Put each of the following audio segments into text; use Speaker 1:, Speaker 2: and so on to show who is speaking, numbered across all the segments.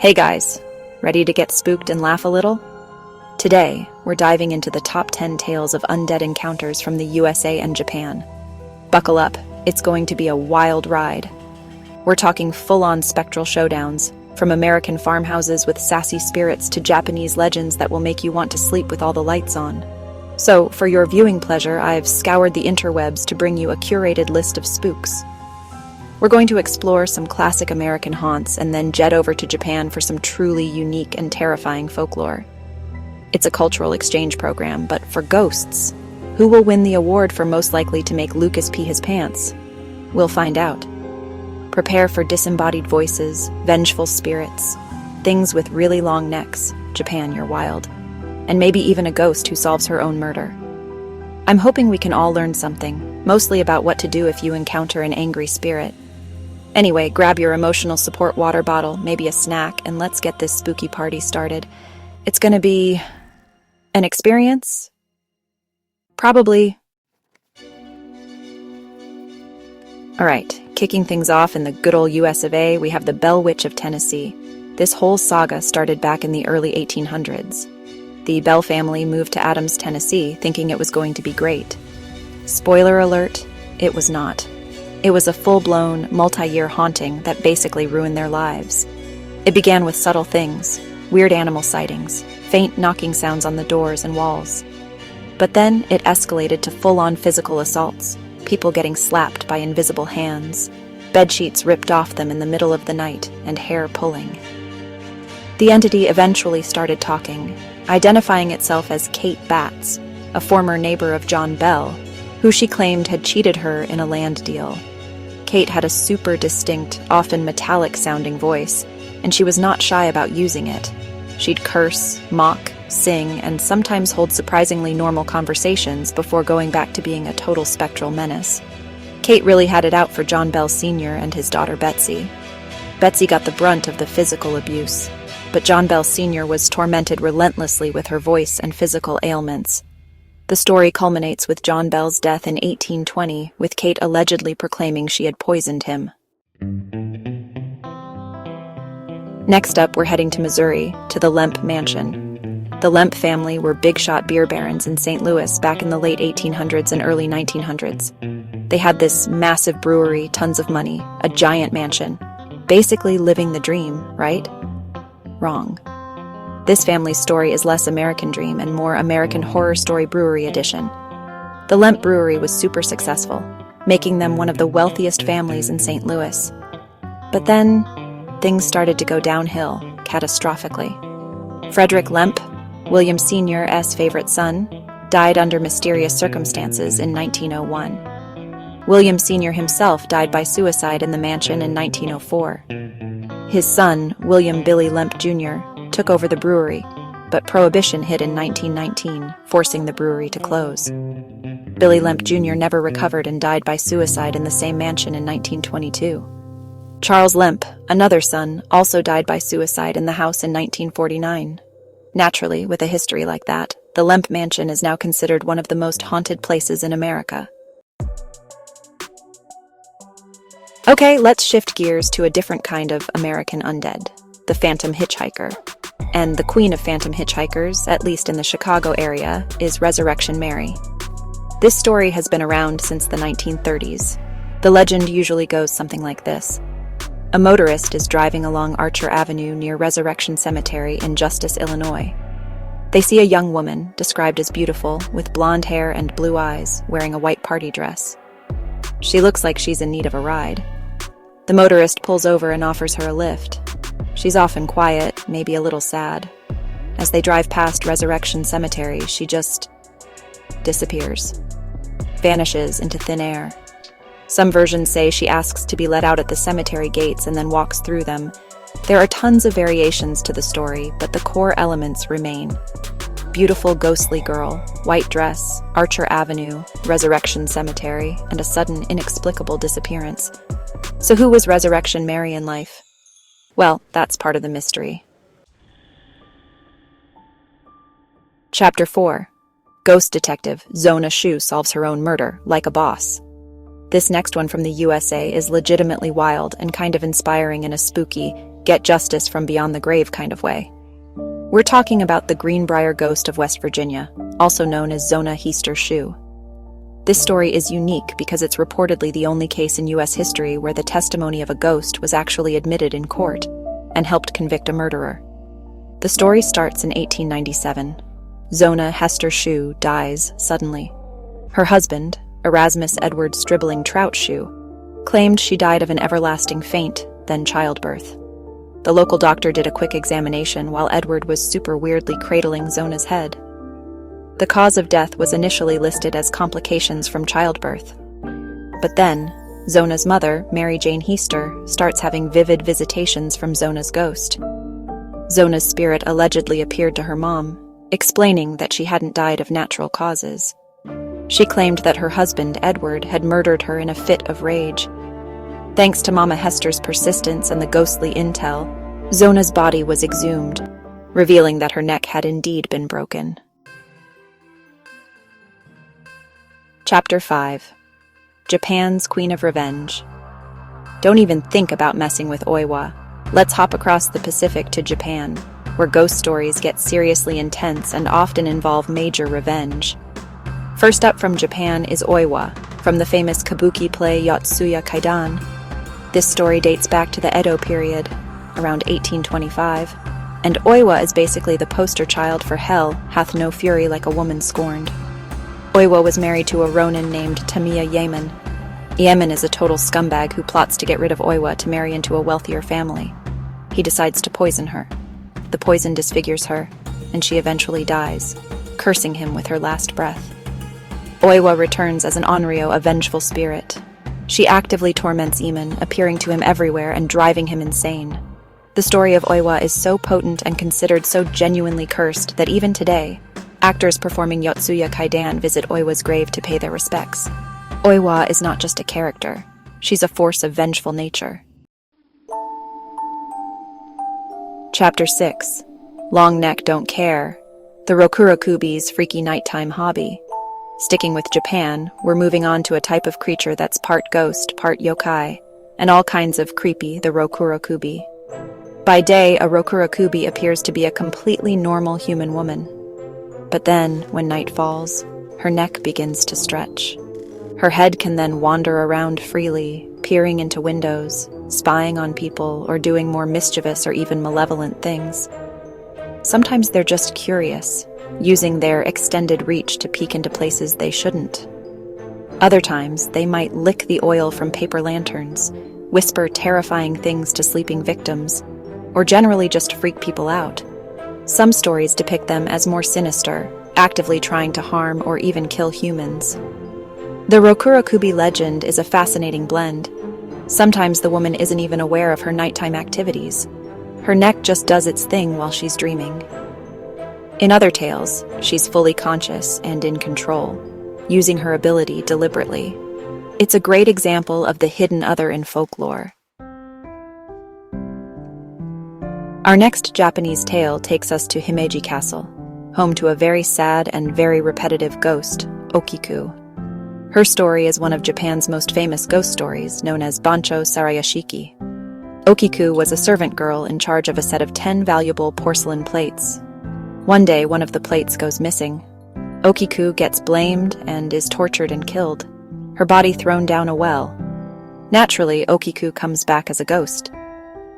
Speaker 1: Hey guys, ready to get spooked and laugh a little? Today, we're diving into the top 10 tales of undead encounters from the USA and Japan. Buckle up, it's going to be a wild ride. We're talking full-on spectral showdowns, from American farmhouses with sassy spirits to Japanese legends that will make you want to sleep with all the lights on. So, for your viewing pleasure, I've scoured the interwebs to bring you a curated list of spooks. We're going to explore some classic American haunts and then jet over to Japan for some truly unique and terrifying folklore. It's a cultural exchange program, but for ghosts, who will win the award for most likely to make Lucas pee his pants? We'll find out. Prepare for disembodied voices, vengeful spirits, things with really long necks, Japan, you're wild, and maybe even a ghost who solves her own murder. I'm hoping we can all learn something, mostly about what to do if you encounter an angry spirit. Anyway, grab your emotional support water bottle, maybe a snack, and let's get this spooky party started. It's gonna be an experience? Probably. Alright, kicking things off in the good old US of A, we have the Bell Witch of Tennessee. This whole saga started back in the early 1800s. The Bell family moved to Adams, Tennessee, thinking it was going to be great. Spoiler alert, it was not. It was a full-blown, multi-year haunting that basically ruined their lives. It began with subtle things, weird animal sightings, faint knocking sounds on the doors and walls. But then it escalated to full-on physical assaults, people getting slapped by invisible hands, bedsheets ripped off them in the middle of the night, and hair pulling. The entity eventually started talking, identifying itself as Kate Batts, a former neighbor of John Bell, who she claimed had cheated her in a land deal. Kate had a super distinct, often metallic-sounding voice, and she was not shy about using it. She'd curse, mock, sing, and sometimes hold surprisingly normal conversations before going back to being a total spectral menace. Kate really had it out for John Bell Sr. and his daughter Betsy. Betsy got the brunt of the physical abuse, but John Bell Sr. was tormented relentlessly with her voice and physical ailments. The story culminates with John Bell's death in 1820, with Kate allegedly proclaiming she had poisoned him. Next up, we're heading to Missouri, to the Lemp Mansion. The Lemp family were big-shot beer barons in St. Louis back in the late 1800s and early 1900s. They had this massive brewery, tons of money, a giant mansion. Basically living the dream, right? Wrong. This family's story is less American Dream and more American Horror Story Brewery edition. The Lemp Brewery was super successful, making them one of the wealthiest families in St. Louis. But then, things started to go downhill, catastrophically. Frederick Lemp, William Sr.'s favorite son, died under mysterious circumstances in 1901. William Sr. himself died by suicide in the mansion in 1904. His son, William Billy Lemp Jr., took over the brewery, but Prohibition hit in 1919, forcing the brewery to close. Billy Lemp Jr. never recovered and died by suicide in the same mansion in 1922. Charles Lemp, another son, also died by suicide in the house in 1949. Naturally, with a history like that, the Lemp Mansion is now considered one of the most haunted places in America. Okay, let's shift gears to a different kind of American undead, the Phantom Hitchhiker. And the queen of Phantom Hitchhikers, at least in the Chicago area, is Resurrection Mary. This story has been around since the 1930s. The legend usually goes something like this. A motorist is driving along Archer Avenue near Resurrection Cemetery in Justice, Illinois. They see a young woman, described as beautiful, with blonde hair and blue eyes, wearing a white party dress. She looks like she's in need of a ride. The motorist pulls over and offers her a lift. She's often quiet, maybe a little sad. As they drive past Resurrection Cemetery, she just disappears, vanishes into thin air. Some versions say she asks to be let out at the cemetery gates and then walks through them. There are tons of variations to the story, but the core elements remain. Beautiful ghostly girl, white dress, Archer Avenue, Resurrection Cemetery, and a sudden inexplicable disappearance. So who was Resurrection Mary in life? Well, that's part of the mystery. Chapter 4. Ghost Detective Zona Shu solves her own murder, like a boss. This next one from the USA is legitimately wild and kind of inspiring in a spooky, get justice from beyond the grave kind of way. We're talking about the Greenbrier Ghost of West Virginia, also known as Zona Heaster Shoe. This story is unique because it's reportedly the only case in U.S. history where the testimony of a ghost was actually admitted in court and helped convict a murderer. The story starts in 1897. Zona Hester Shoe dies suddenly. Her husband, Erasmus Edward Stribling Trout Shoe, claimed she died of an everlasting faint, then childbirth. The local doctor did a quick examination while Edward was super weirdly cradling Zona's head. The cause of death was initially listed as complications from childbirth. But then, Zona's mother, Mary Jane Heaster, starts having vivid visitations from Zona's ghost. Zona's spirit allegedly appeared to her mom, explaining that she hadn't died of natural causes. She claimed that her husband, Edward, had murdered her in a fit of rage. Thanks to Mama Hester's persistence and the ghostly intel, Zona's body was exhumed, revealing that her neck had indeed been broken. Chapter 5. Japan's Queen of Revenge. Don't even think about messing with Oiwa. Let's hop across the Pacific to Japan, where ghost stories get seriously intense and often involve major revenge. First up from Japan is Oiwa, from the famous kabuki play Yotsuya Kaidan. This story dates back to the Edo period, around 1825, and Oiwa is basically the poster child for hell hath no fury like a woman scorned. Oiwa was married to a ronin named Tamiya Yemen. Yemen is a total scumbag who plots to get rid of Oiwa to marry into a wealthier family. He decides to poison her. The poison disfigures her, and she eventually dies, cursing him with her last breath. Oiwa returns as an Onryo, a vengeful spirit. She actively torments Yemen, appearing to him everywhere and driving him insane. The story of Oiwa is so potent and considered so genuinely cursed that even today, actors performing Yotsuya Kaidan visit Oiwa's grave to pay their respects. Oiwa is not just a character. She's a force of vengeful nature. Chapter 6. Long Neck Don't Care. The Rokurakubi's freaky nighttime hobby. Sticking with Japan, we're moving on to a type of creature that's part ghost, part yokai, and all kinds of creepy, the Rokurakubi. By day, a Rokurakubi appears to be a completely normal human woman. But then, when night falls, her neck begins to stretch. Her head can then wander around freely, peering into windows, spying on people, or doing more mischievous or even malevolent things. Sometimes they're just curious, using their extended reach to peek into places they shouldn't. Other times, they might lick the oil from paper lanterns, whisper terrifying things to sleeping victims, or generally just freak people out. Some stories depict them as more sinister, actively trying to harm or even kill humans. The Rokurakubi legend is a fascinating blend. Sometimes the woman isn't even aware of her nighttime activities. Her neck just does its thing while she's dreaming. In other tales, she's fully conscious and in control, using her ability deliberately. It's a great example of the hidden other in folklore. Our next Japanese tale takes us to Himeji Castle, home to a very sad and very repetitive ghost, Okiku. Her story is one of Japan's most famous ghost stories, known as Bancho Sarayashiki. Okiku was a servant girl in charge of a set of 10 valuable porcelain plates. One day, one of the plates goes missing. Okiku gets blamed and is tortured and killed, her body thrown down a well. Naturally, Okiku comes back as a ghost.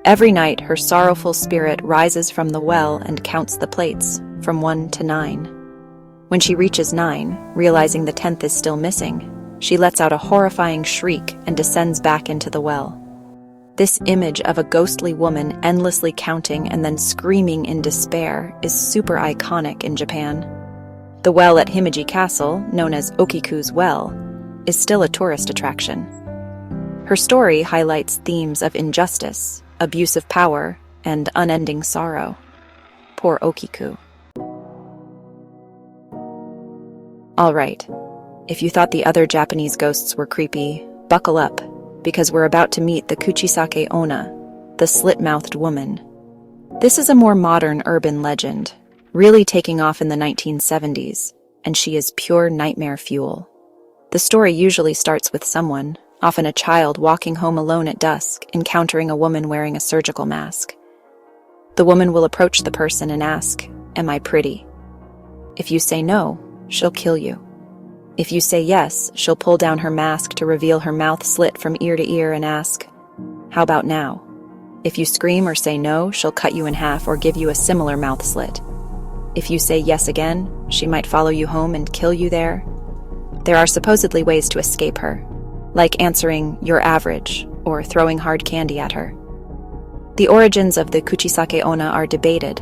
Speaker 1: Every night, her sorrowful spirit rises from the well and counts the plates, from 1 to 9. When she reaches 9, realizing the 10th is still missing, she lets out a horrifying shriek and descends back into the well. This image of a ghostly woman endlessly counting and then screaming in despair is super iconic in Japan. The well at Himeji Castle, known as Okiku's Well, is still a tourist attraction. Her story highlights themes of injustice, abuse of power, and unending sorrow. Poor Okiku. Alright, if you thought the other Japanese ghosts were creepy, buckle up, because we're about to meet the Kuchisake Ona, the slit-mouthed woman. This is a more modern urban legend, really taking off in the 1970s, and she is pure nightmare fuel. The story usually starts with someone, often a child, walking home alone at dusk, encountering a woman wearing a surgical mask. The woman will approach the person and ask, "Am I pretty?" If you say no, she'll kill you. If you say yes, she'll pull down her mask to reveal her mouth slit from ear to ear and ask, "How about now?" If you scream or say no, she'll cut you in half or give you a similar mouth slit. If you say yes again, she might follow you home and kill you there. There are supposedly ways to escape her, like answering "you're average" or throwing hard candy at her. The origins of the Kuchisake Ona are debated,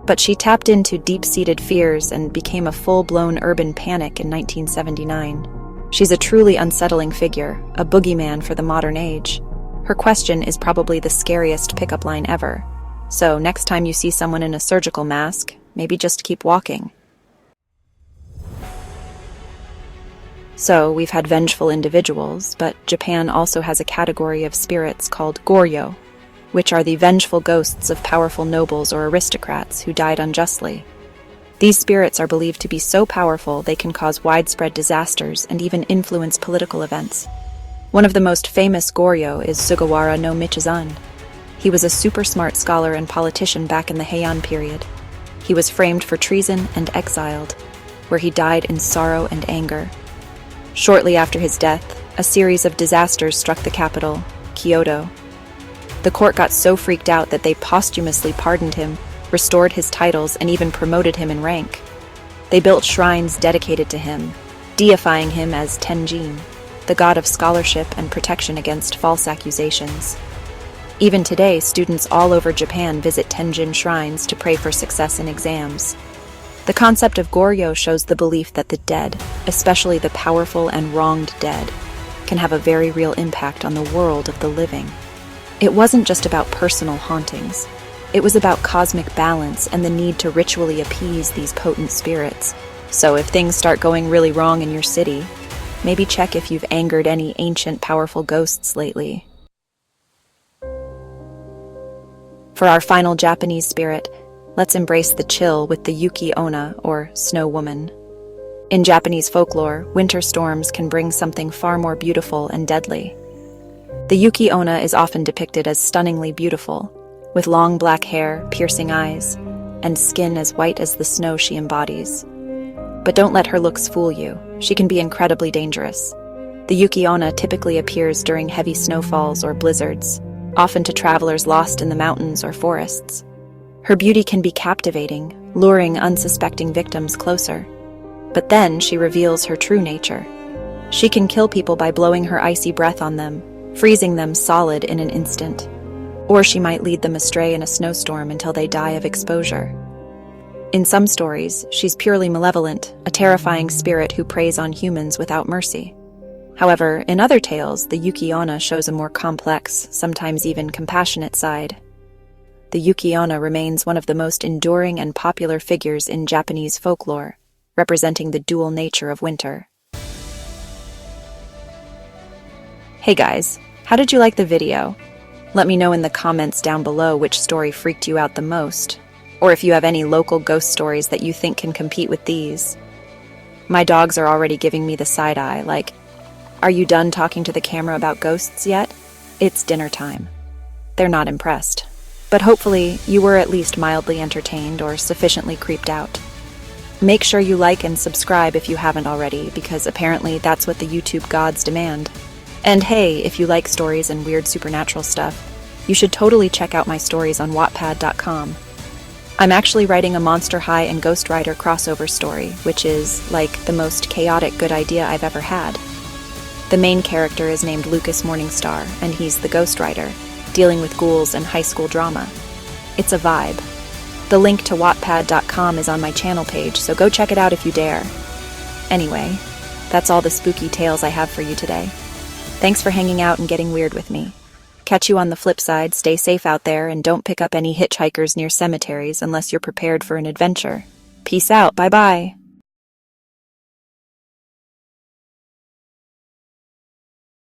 Speaker 1: but she tapped into deep-seated fears and became a full-blown urban panic in 1979. She's a truly unsettling figure, a boogeyman for the modern age. Her question is probably the scariest pickup line ever. So next time you see someone in a surgical mask, maybe just keep walking. So we've had vengeful individuals, but Japan also has a category of spirits called Goryo, which are the vengeful ghosts of powerful nobles or aristocrats who died unjustly. These spirits are believed to be so powerful they can cause widespread disasters and even influence political events. One of the most famous Goryo is Sugawara no Michizan. He was a super smart scholar and politician back in the Heian period. He was framed for treason and exiled, where he died in sorrow and anger. Shortly after his death, a series of disasters struck the capital, Kyoto. The court got so freaked out that they posthumously pardoned him, restored his titles, and even promoted him in rank. They built shrines dedicated to him, deifying him as Tenjin, the god of scholarship and protection against false accusations. Even today, students all over Japan visit Tenjin shrines to pray for success in exams. The concept of Goryo shows the belief that the dead, especially the powerful and wronged dead, can have a very real impact on the world of the living. It wasn't just about personal hauntings. It was about cosmic balance and the need to ritually appease these potent spirits. So if things start going really wrong in your city, maybe check if you've angered any ancient powerful ghosts lately. For our final Japanese spirit, let's embrace the chill with the Yukiona, or Snow Woman. In Japanese folklore, winter storms can bring something far more beautiful and deadly. The Yukiona is often depicted as stunningly beautiful, with long black hair, piercing eyes, and skin as white as the snow she embodies. But don't let her looks fool you. She can be incredibly dangerous. The Yukiona typically appears during heavy snowfalls or blizzards, often to travelers lost in the mountains or forests. Her beauty can be captivating, luring unsuspecting victims closer. But then she reveals her true nature. She can kill people by blowing her icy breath on them, freezing them solid in an instant. Or she might lead them astray in a snowstorm until they die of exposure. In some stories, she's purely malevolent, a terrifying spirit who preys on humans without mercy. However, in other tales, the Yukiona shows a more complex, sometimes even compassionate side. The Yukiona remains one of the most enduring and popular figures in Japanese folklore, representing the dual nature of winter. Hey guys, how did you like the video? Let me know in the comments down below which story freaked you out the most, or if you have any local ghost stories that you think can compete with these. My dogs are already giving me the side eye, like, "Are you done talking to the camera about ghosts yet? It's dinner time." They're not impressed. But hopefully, you were at least mildly entertained or sufficiently creeped out. Make sure you like and subscribe if you haven't already, because apparently that's what the YouTube gods demand. And hey, if you like stories and weird supernatural stuff, you should totally check out my stories on Wattpad.com. I'm actually writing a Monster High and Ghost Rider crossover story, which is, like, the most chaotic good idea I've ever had. The main character is named Lucas Morningstar, and he's the Ghost Rider, dealing with ghouls and high school drama. It's a vibe. The link to Wattpad.com is on my channel page, so go check it out if you dare. Anyway, that's all the spooky tales I have for you today. Thanks for hanging out and getting weird with me. Catch you on the flip side, stay safe out there, and don't pick up any hitchhikers near cemeteries unless you're prepared for an adventure. Peace out, bye-bye.